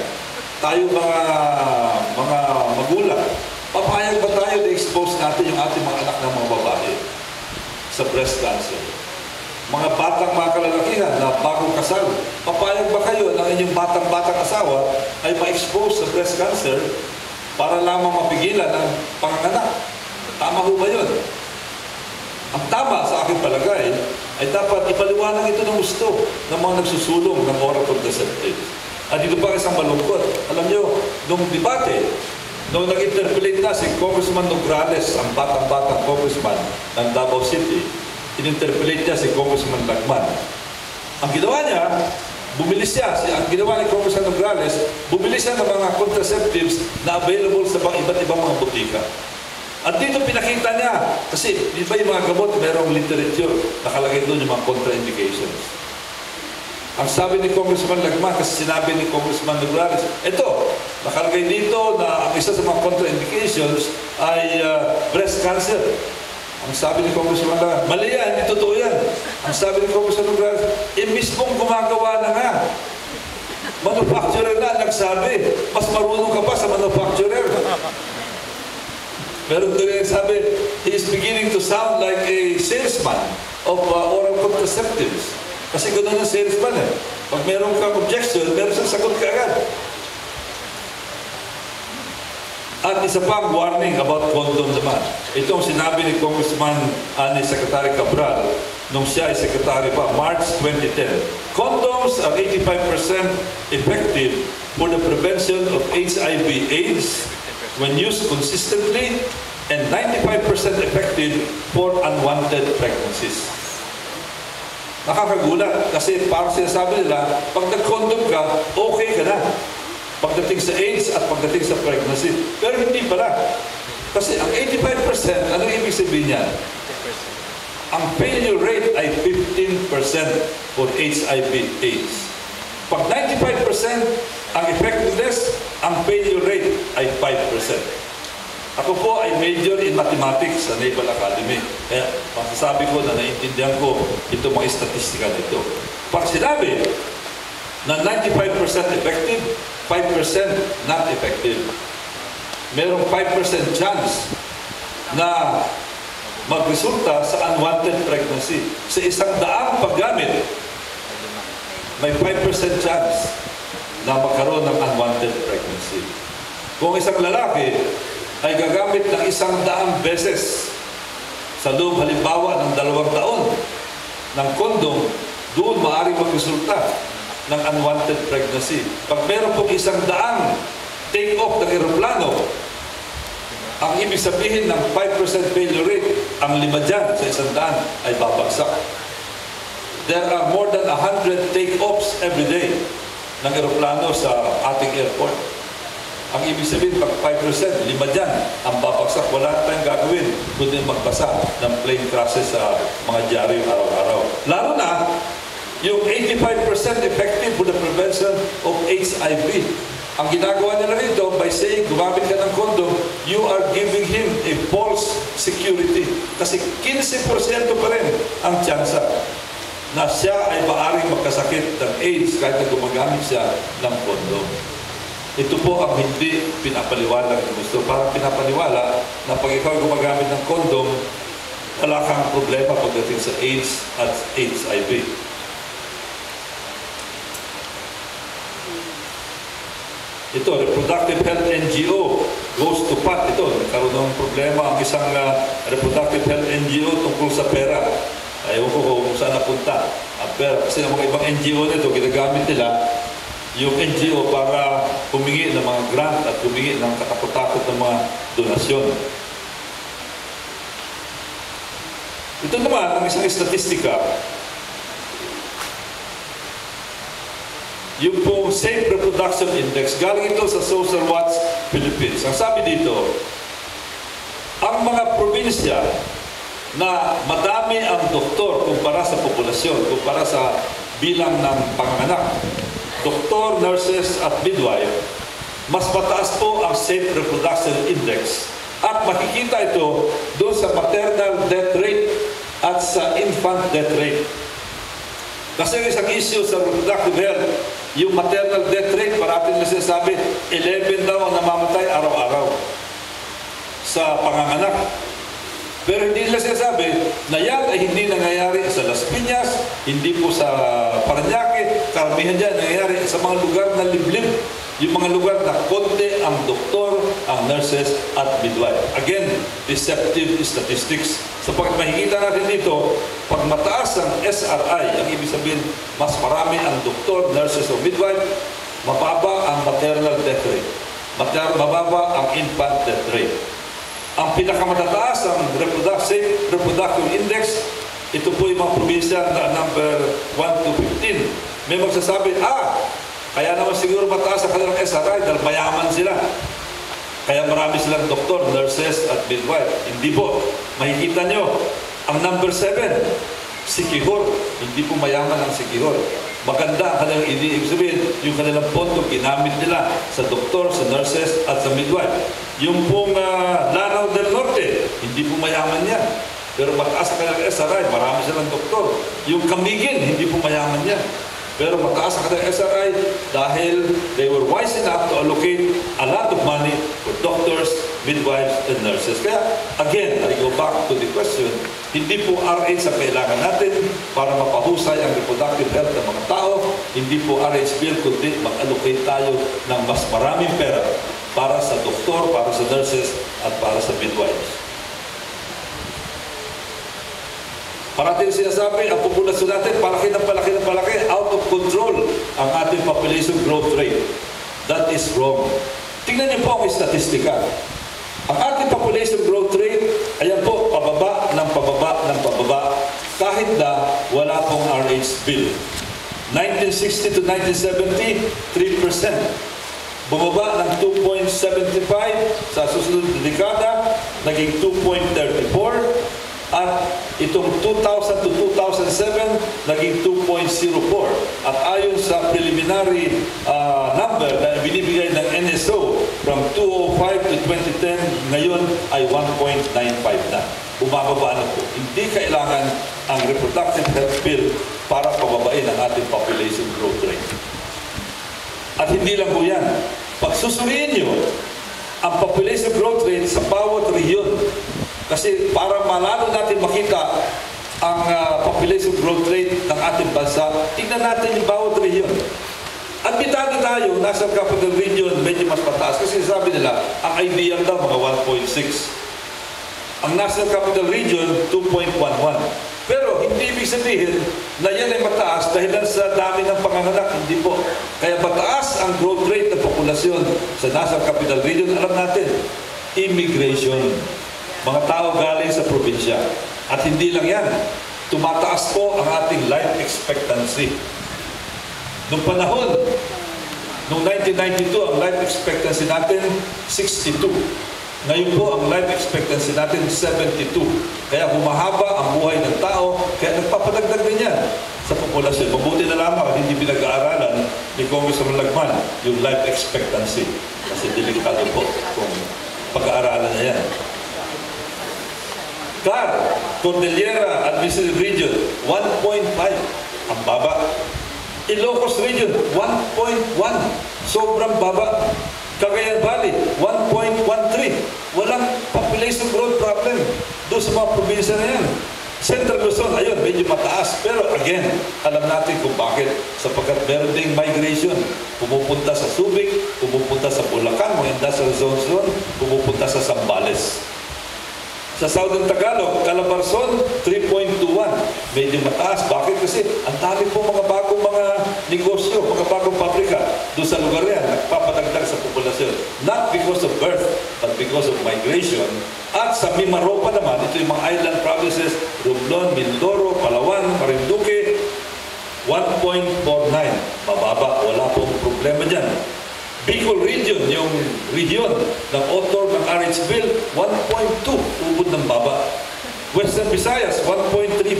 tayo mga magulang, papayag ba tayo na expose natin yung ating mga anak ng mga babae sa breast cancer? Mga batang mga kalalakihan na bagong kasal, papayag ba kayo na inyong batang asawa ay ma-expose sa breast cancer para lamang mapigilan ang panganganak? Tama ho ba yun? Ang tama sa aking palagay ay dapat ipaliwanag ito ng gusto ng mga nagsusulong ng oral contraceptives. At dito pa isang malungkot. Alam nyo, nung debate, nung nag-interpellate na si Congressman Nograles, ang batang congressman ng Davao City, in-interpellate niya si Congressman Lagman. Ang ginawa niya, ang ginawa ni Congressman Nograles, bumili siya ng mga contraceptives na available sa iba't ibang mga butika. At dito pinakita niya, kasi di ba yung mga gamot, merong literature, nakalagay doon yung mga contraindications. Ang sabi ni Congressman Lagman, kasi sinabi ni Congressman Nograles, ito, nakalagay dito na ang isa sa mga contraindications ay breast cancer. Ang sabi ni Congressman Nograles, mali yan, hindi totoo yan. Ang sabi ni Congressman Nograles, mismong gumagawa na nga. Manufacturer na nagsabi, mas marunong ka pa sa manufacturer. Pero doon sabi, he is beginning to sound like a salesman of oral contraceptives. Kasi ganoon ang salesman eh. Pag meron kang objection, meron siyang sagot ka agad. At isa pang warning about condom naman. Ito ang sinabi ni Congressman ni Secretary Cabral nung siya ay Secretary pa, March 2010. Condoms are 85% effective for the prevention of HIV/AIDS when used consistently and 95% effective for unwanted pregnancies. Nakakagulat kasi parang sinasabi nila, pag nag-condom ka, okay ka na. Pagdating sa AIDS at pagdating sa pregnancy. Pero hindi pala. Kasi ang 85%, ano ibig sabihin niya? Ang failure rate ay 15% for HIV/AIDS. Pag 95% ang effectiveness, ang ang failure rate ay 5%. Ako po ay major in mathematics sa Naval Academy. Kaya masasabi ko na naiintindihan ko itong mga statistika nito. Pag sinabi na 95% effective, 5% not effective. Merong 5% chance na magresulta sa unwanted pregnancy. Sa 100 paggamit, may 5% chance na magkaroon ng unwanted pregnancy. Kung isang lalaki ay gagamit ng 100 beses sa loob halimbawa ng 2 taon ng kondom, doon maaaring magresulta ng unwanted pregnancy. Pag meron pong 100 take-off ng aeroplano, ang ibig sabihin ng 5% failure rate, ang 5 dyan sa 100 ay babagsak. There are more than 100 take-offs every day ng aeroplano sa ating airport. Ang ibig sabihin, pag 5%, 5 dyan ang babagsak. Wala tayong gagawin kundi magbasa ng plane crashes sa mga dyaryo araw-araw. Lalo na, yung 85% effective for the prevention of HIV. Ang ginagawa nila rito, by saying, gumamit ka ng condom, you are giving him a false security. Kasi 15% pa rin ang tsansa na siya ay maaaring magkasakit ng AIDS kahit na gumagamit siya ng condom. Ito po ang hindi pinapaliwanag ng gusto. Parang pinapaniwala na pag ikaw gumagamit ng condom, wala kang problema pagdating sa AIDS at HIV. Ito, Reproductive Health NGO goes to pot. Ito, nagkaroon ng problema ang isang Reproductive Health NGO tungkol sa pera. Ayaw ko kung saan napunta. Pero kasi ang mga ibang NGO nito, ginagamit nila yung NGO para humingi ng mga grant at humingi ng katakot-takot ng mga donasyon. Ito naman, ang isang statistika, yung pong Safe Reproduction Index, galing ito sa Social Watch Philippines. Ang sabi dito, ang mga probinsya na madami ang doktor kumpara sa populasyon, kumpara sa bilang ng panganganak, doktor, nurses at midwife, mas mataas po ang Safe Reproduction Index. At makikita ito doon sa maternal death rate at sa infant death rate. Kasi isang issue sa reproductive health, yung maternal death rate, parating na sinasabi, 11 daw ang namamatay araw-araw sa panganganak. Pero hindi nila sinasabi na yan ay hindi nangyayari sa Las Pinas, hindi po sa Paranaque, karamihan dyan nangyayari sa mga lugar na liblib, yung mga lugar na konti ang doktor, ang nurses at midwife. Again, deceptive statistics. Sapagkat makikita natin dito, pag mataas ang SRI, ang ibig sabihin, mas marami ang doktor, nurses o midwife, mababa ang maternal death rate. Mababa ang infant death rate. Ang pinakamatataas ang reproductive index, ito po yung mga probinsya na number 1 to 15. May magsasabi, kaya naman siguro mataas ang kanilang SRI dahil mayaman sila. Kaya marami silang doktor, nurses at midwife. Hindi po. Makikita nyo, ang number 7, Sikihor. Hindi po mayaman ang Sikihor. Maganda ang kanilang ibig sabihin, yung kanilang pondo ginamit nila sa doktor, sa nurses at sa midwife. Yung pong Lanao del Norte, hindi po mayaman yan. Pero mataas ang kanilang SRI, marami silang doktor. Yung Camiguin, hindi po mayaman yan. Pero mataas ang kanilang SRI dahil they were wise enough to allocate a lot of money for doctors, midwives, and nurses. Kaya, again, I go back to the question, hindi po RH ang kailangan natin para mapahusay ang reproductive health ng mga tao. Hindi po RH bill, kundi mag-allocate tayo ng mas maraming pera para sa doktor, para sa nurses, at para sa midwives. Parating sinasabi, ang populasyon natin, palaki ng palaki, out of control ang ating population growth rate. That is wrong. Tingnan niyo po ang statistika. Ang ating population growth rate, ayan po, pababa ng pababa, kahit na wala pong RH bill. 1960 to 1970, 3%. Bumaba ng 2.75 sa susunod na dekada, naging 2.34. At itong 2000 to 2007, naging 2.04. At ayon sa preliminary number na binibigay ng NSO from 2005 to 2010, ngayon ay 1.95 na. Bumababa na po. Hindi kailangan ang reproductive health bill para pababain ang ating population growth rate. At hindi lang po yan. Pag susuriin nyo ang population growth rate sa bawat region, kasi para malalo natin makita ang population growth rate ng ating bansa, tingnan natin yung bawat region. Admitado tayo, nasa capital region, medyo mas mataas. Kasi sabi nila, ang ideal daw, mga 1.6. Ang National Capital Region, 2.11. Pero hindi ibig sabihin na yan ay mataas dahil sa dami ng panganganak. Hindi po. Kaya mataas ang growth rate ng populasyon sa National Capital Region. Alam natin, immigration. Mga tao galing sa probinsya. At hindi lang yan. Tumataas po ang ating life expectancy. Noong panahon, noong 1992, ang life expectancy natin, 62. Ngayon po, ang life expectancy natin, 72. Kaya humahaba ang buhay ng tao, kaya nagpapadagdag din yan sa populasyon. Mabuti na lamang hindi pinag-aaralan ni Congressman Lagman yung life expectancy. Kasi delikado po kung pag-aaralan na yan. CAR, Cordillera Administrative Region, 1.5. Ang baba. Ilocos Region, 1.1. Sobrang baba. Cagayan Valley, 1.13. Walang population growth problem doon sa mga probinsya na yan. Central Luzon, ayun, medyo mataas. Pero again, alam natin kung bakit. Sapagkat meron ding migration. Pumupunta sa Subic, pumupunta sa Bulacan, mga industrial zones doon, pumupunta sa Zambales. Sa Southern Tagalog, Calabarzon, 3.21. Medyo mataas. Bakit? Kasi ang dami po mga bagong mga negosyo, mga bagong pabrika doon sa lugar yan, nagpapadagdag sa populasyon. Not because of birth, but because of migration. At sa Mimaropa naman, ito yung mga island provinces, Romblon, Mindoro, Palawan, Marinduque, 1.49. Mababa. Wala pong problema dyan. Bicol Region, yung region ng author ng RH Bill, 1.2, ubod ng baba. Western Visayas, 1.35.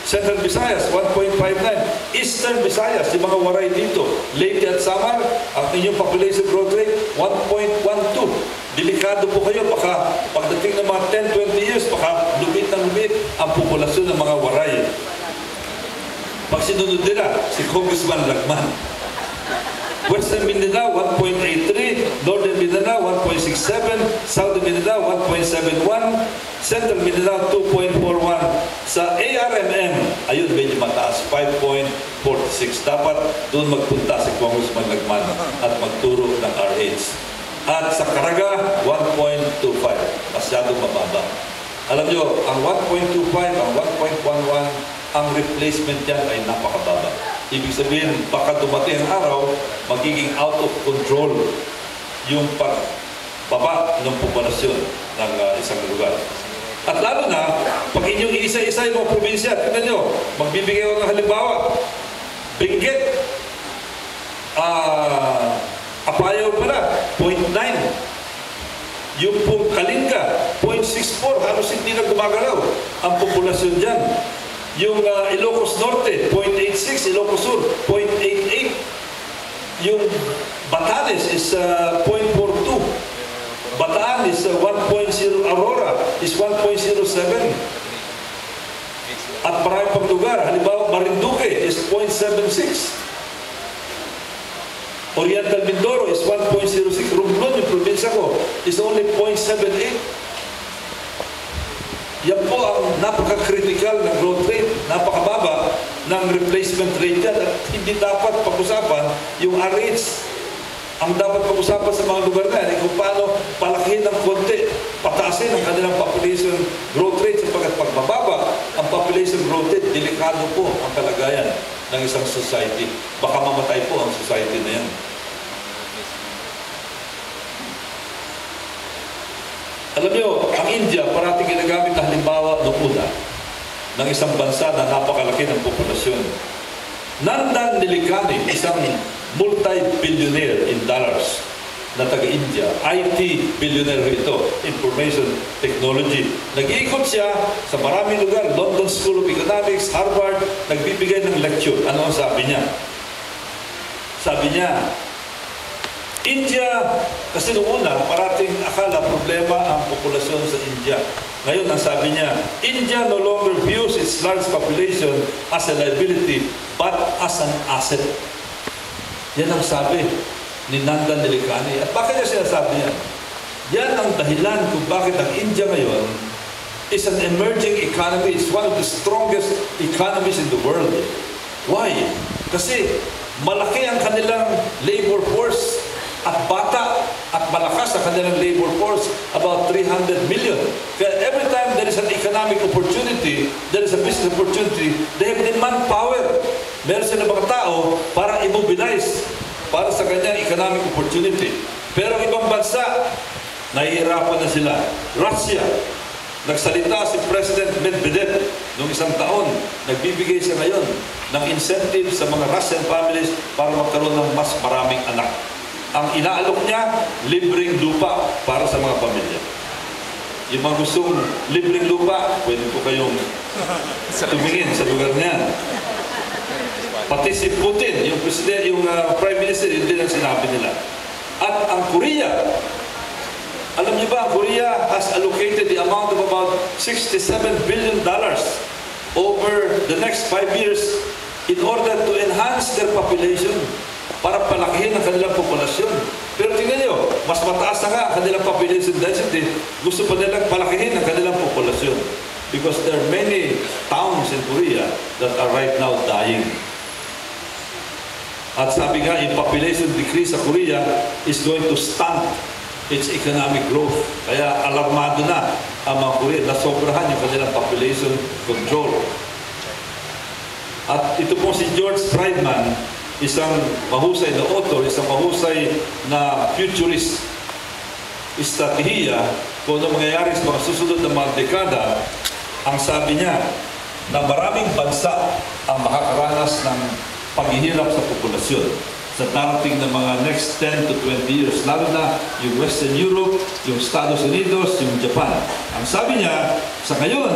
Central Visayas, 1.59. Eastern Visayas, yung mga waray dito, Leyte at Samar, ang inyong population growth rate, 1.12. Delikado po kayo, baka pagdating ng mga 10-20 years, baka lumit ng lumit ang populasyon ng mga waray. Pag sinunod nila, si Congressman Lagman. Western Mindanao, 1.83. Northern Mindanao, 1.67. Southern Mindanao, 1.71. Central Mindanao, 2.41. Sa ARMM, ayun, medyo mataas, 5.46. Dapat doon magpunta si Congressman Lagman at magturo ng RH. At sa Caraga, 1.25. Masyadong mababa. Alam nyo, ang 1.25, ang 1.11, ang replacement yan ay napakababa. Ibig sabihin, baka dumating ang araw, magiging out of control yung pagbaba ng populasyon ng isang lugar. At lalo na, pag inyong iisa-isa yung mga probinsya, tingnan nyo, magbibigay ko ng halimbawa. Benguet, Apayao pala, 0.9. Yung pong Kalinga, 0.64. Halos hindi na gumagalaw ang populasyon dyan. Yung Ilocos Norte, 0.86. Ilocos Sur, 0.88. Yung Batanes is 0.42. Bataan is 1.0. Aurora is 1.07. At marami pang lugar. Halimbawa, Marinduque is 0.76. Oriental Mindoro is 1.06. Romblon, yung probinsya ko, is only 0.78. Yan po ang napaka-critical na growth rate, napakababa ng replacement rate yan. At hindi dapat pag-usapan yung RH. Ang dapat pag-usapan sa mga lugar na yan, kung paano palakihin ng konti, pataasin ang kanilang population growth rate, sapagkat pagbababa ang population growth rate, delikado po ang kalagayan ng isang society. Baka mamatay po ang society na yan. Alam niyo, ang India, parating ginagamit na halimbawa noong una ng isang bansa na napakalaki ng populasyon. Nandan Nilikani, isang multi-billionaire in dollars, na taga-India. IT billionaire ito, information technology. Nag-iikot siya sa maraming lugar, London School of Economics, Harvard, nagbibigay ng lecture. Ano ang sabi niya? Sabi niya, India, kasi noong una, parating akala problema ang populasyon sa India. Ngayon, ang sabi niya, India no longer views its large population as a liability, but as an asset. Yan ang sabi ni Nandan Nilikani. At bakit niya sinasabi yan? Yan ang dahilan kung bakit ang India ngayon is an emerging economy. It's one of the strongest economies in the world. Why? Kasi malaki ang kanilang labor force at bata at malakas ang kanilang labor force, about 300 million. Kaya every time there is an economic opportunity, there is a business opportunity, they have demand power. Meron sila mga tao para immobilize para sa kanyang economic opportunity. Pero ibang bansa, nahihirapan na sila. Russia, nagsalita si President Medvedev noong isang taon, nagbibigay siya ngayon ng incentive sa mga Russian families para magkaroon ng mas maraming anak. Ang inaalok niya, libreng lupa para sa mga pamilya. Yung mga gustong libreng lupa, pwede po kayong tumingin sa lugar niya. Pati si Putin, yung president, yung prime minister, yun din ang sinabi nila. At ang Korea, alam niyo ba, Korea has allocated the amount of about $67 billion over the next 5 years in order to enhance their population, para palakihin ang kanilang populasyon. Pero tingnan niyo, mas mataas na nga ang kanilang population density, gusto pa nilang palakihin ang kanilang populasyon. Because there are many towns in Korea that are right now dying. At sabi nga, yung population decrease sa Korea is going to stunt its economic growth. Kaya alarmado na ang mga Korean na sobrahan yung kanilang population control. At ito po si George Friedman, isang mahusay na author, isang mahusay na futurist estratehiya kung ano mangyayari sa mga susunod na mga dekada. Ang sabi niya na maraming bansa ang makakaranas ng paghihirap sa populasyon sa darating na mga next 10 to 20 years, lalo na yung Western Europe, yung Estados Unidos, yung Japan. Ang sabi niya, sa ngayon,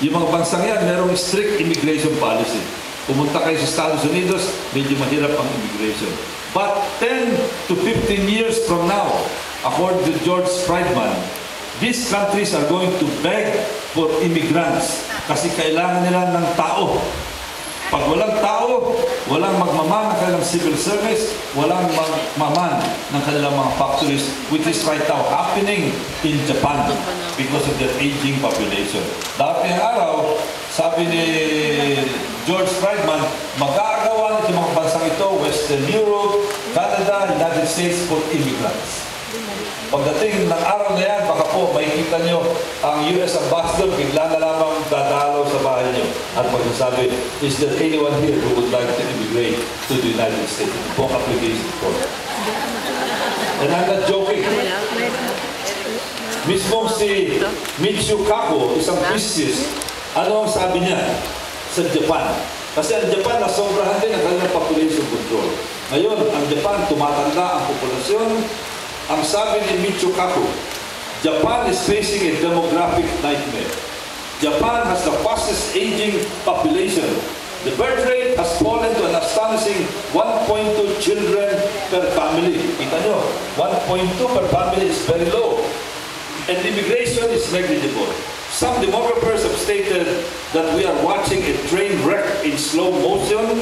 yung mga bansang yan, merong strict immigration policy. Pumunta kayo sa Estados Unidos, medyo mahirap ang immigration. But 10 to 15 years from now, according to George Friedman, these countries are going to beg for immigrants kasi kailangan nila ng tao. Pag walang tao, walang magmaman ng kanilang civil service, walang magmaman ng kanilang mga factories, which is right now happening in Japan because of their aging population. Dating araw, sabi ni George Friedman, mag-aagawan itong mga bansang ito, Western Europe, Canada, United States, for immigrants. Pagdating ng araw na yan, baka po makikita nyo ang US Ambassador bigla na lamang dadalaw sa bahay nyo at magsasabi, is there anyone here who would like to immigrate to the United States? Ito po ang application for. And I'm not joking. Mismo si Michio Kaku, isang physicist, ano ang sabi niya sa Japan? Kasi ang Japan nasobrahan din ang kanilang population control. Ngayon, ang Japan tumatanda ang populasyon. Ang sabi ni Michio Kaku, Japan is facing a demographic nightmare. Japan has the fastest aging population. The birth rate has fallen to an astonishing 1.2 children per family. Kita nyo, 1.2 per family is very low. And immigration is negligible. Some demographers have stated that we are watching a train wreck in slow motion.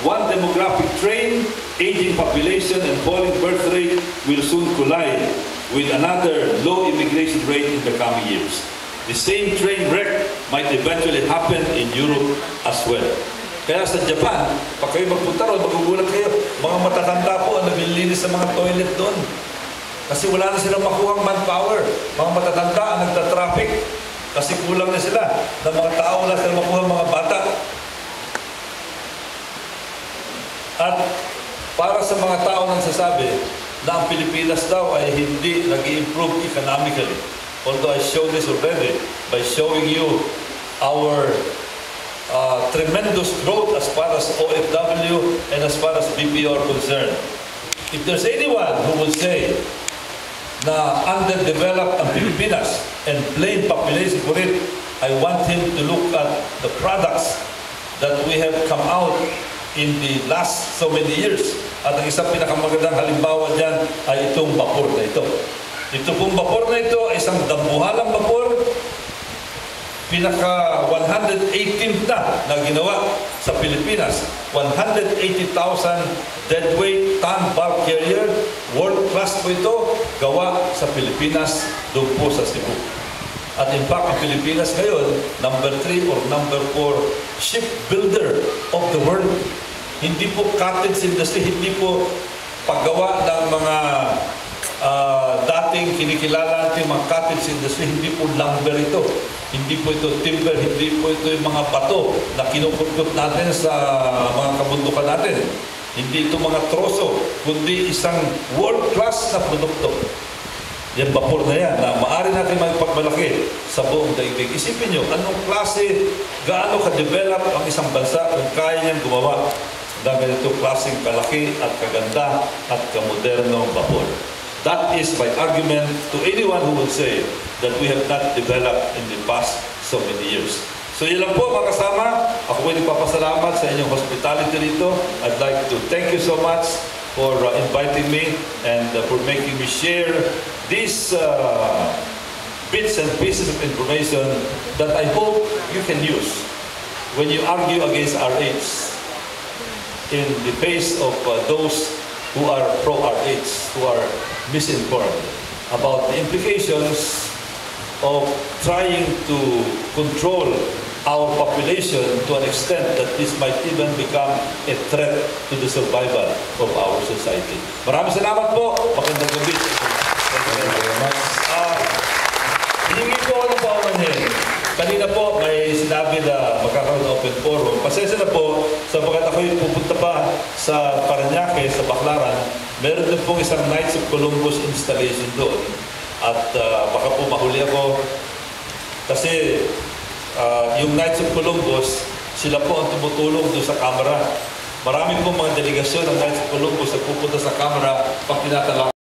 One demographic train, aging population and falling birth rate will soon collide with another low immigration rate in the coming years. The same train wreck might eventually happen in Europe as well. Kaya sa Japan, pag kayo magpunta ron, magugulat kayo, mga matatanda po ang naglilinis sa mga toilet doon. Kasi wala na silang makuhang manpower. Mga matatanda ang nagtatraffic kasi kulang na sila ng mga tao, wala silang makuhang mga bata. At para sa mga tao nang sasabi na ang Pilipinas daw ay hindi nag-i-improve economically. Although I showed this already by showing you our tremendous growth as far as OFW and as far as BPO are concerned. If there's anyone who will say na underdeveloped ang Pilipinas and plain population for it, I want him to look at the products that we have come out in the last so many years. At ang isang pinakamagandang halimbawa dyan ay itong vapor na ito. Ito pong vapor na ito ay isang dambuhalang vapor, pinaka 118th na ginawa sa Pilipinas. 180,000 deadweight ton bulk carrier, world class po ito, gawa sa Pilipinas, doon po sa Cebu. At in fact, ang Pilipinas ngayon, number 3 or number 4 shipbuilder of the world. Hindi po cottage industry, hindi po paggawa ng mga dating kinikilala natin mga cottage industry, hindi po lumber ito. Hindi po ito timber, hindi po ito yung mga bato na kinukutkot natin sa mga kabundukan natin. Hindi ito mga troso, kundi isang world-class na produkto. Yan vapor na yan, na maaari natin magpagmalaki sa buong daigdig. Isipin nyo, anong klase, gaano ka-develop ang isang bansa kung kaya niyang gumawa ng ganito klaseng kalaki at kaganda at kamodernong vapor. That is my argument to anyone who would say that we have not developed in the past so many years. So yun lang po mga kasama. Ako po nagpapasalamat sa inyong hospitality rito. I'd like to thank you so much for inviting me and for making me share these bits and pieces of information that I hope you can use when you argue against RH in the face of those who are pro-RH, who are misinformed about the implications of trying to control our population to an extent that this might even become a threat to the survival of our society. Maraming salamat po. Magandang gabi. Hiningi po ako ng paumanhin. Kanina po may sinabi na magkakaroon ng open forum. Pasensya na po, sapagkat ako'y pupunta pa sa Paranaque, sa Baclaran. Meron din pong isang Knights of Columbus installation doon. At baka po mahuli ako. Kasi yung Knights of Columbus, sila po ang tumutulong doon sa Kamara. Marami pong mga delegasyon ng Knights of Columbus na pupunta sa Kamara pag tinatala